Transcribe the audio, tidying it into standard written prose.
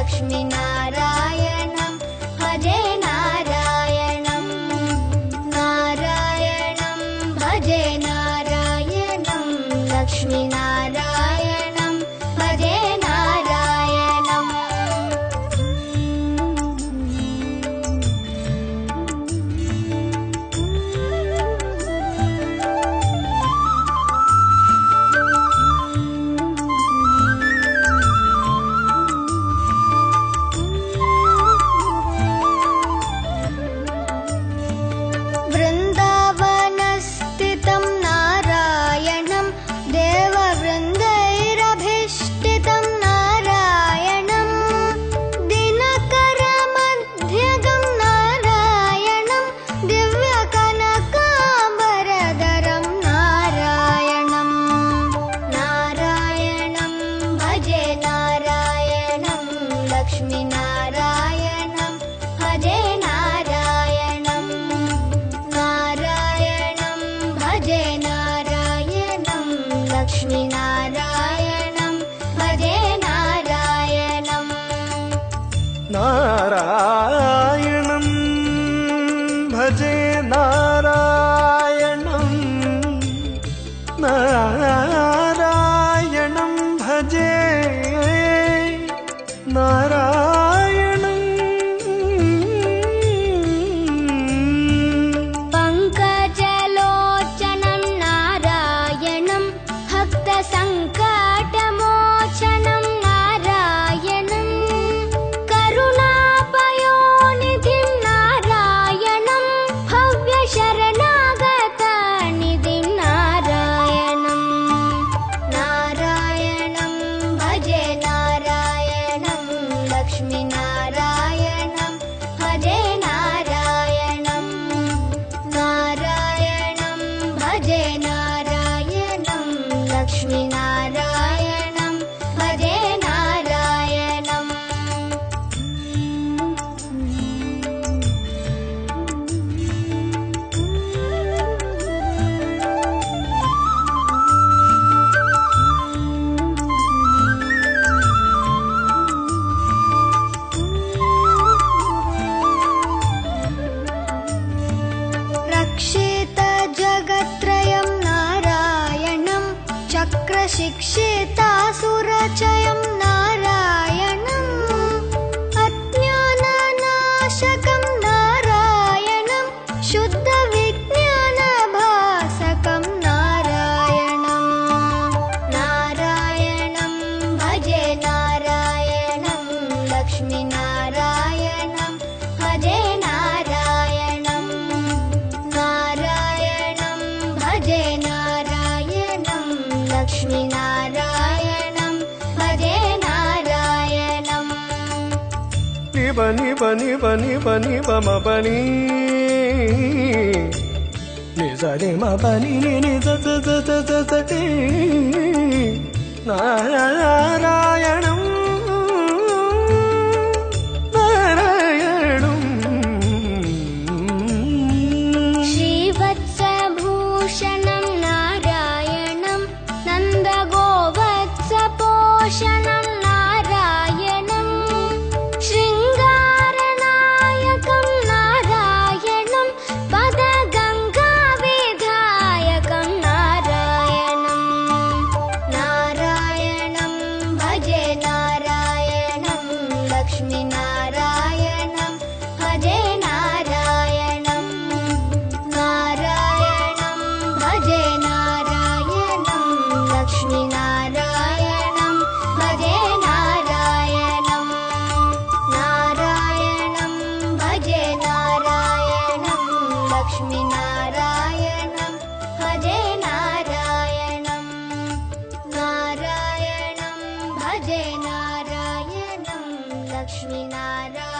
लक्ष्मीनारायणं भजे नारायणं नारायणं भजे नारायणं लक्ष्मीनारायणं भजे नारायणम् वृन्दावनस्थितं नारायणं देववृन्दैरभीष्टितं नारायणं दिनकरमध्यगं नारायणं दिव्यकनकाम्बरधरं नारायणं नारायणं भजे नारायणं लक्ष्मीनारायणं भजे नारायणं नारायणं भजे नारायणं लक्ष्मीनारायणं भजे नारायणम् नारायणं भजे नारायणं नारायणं भजे नारायणं पङ्कजलोचनं नारायणं भक्तसङ्कटमोचनं नारायणं करुणापयोनिधिं नारायणं भव्यशरणागतनिधिं नारायणं नारायणं भजे नारायणं लक्ष्मीनारायणं भजे नारायणं नारायणं भजे नारायणं लक्ष्मीनारायणं भजे नारायणम् रक्षितजगत्त्रयं नारायणं चक्रशिक्षितासुरचयं नारायणम् अज्ञाननाशकं नारायणं शुद्धविज्ञानभासकं नारायणं नारायणं भजे नारायणं लक्ष्मीनारायणं भजे नारायणं नारायणं भजे नारायणं लक्ष्मीनारायणं भजे नारायणम् निबनि बनि बनि बनि बम बनि निजनि म बनि नि नि ज ज ज ज ज ज ति नारायणं नारायणं श्रीवत्सभूषणं नारायणं नन्दगोवत्सपोषणं नारायणं शृङ्गारनायकं नारायणं पदगङ्गाविधायकं नारायणं नारायणं भजे नारायणं लक्ष्मीनारायणं भजे नारायणं नारायणं भजे नारायणं लक्ष्मीनारायणं भजे नारायणं नारायणं भजे नारायणं लक्ष्मीनारायणं भजे नारायणं नारायणं भजे नारायणं लक्ष्मीनारायणं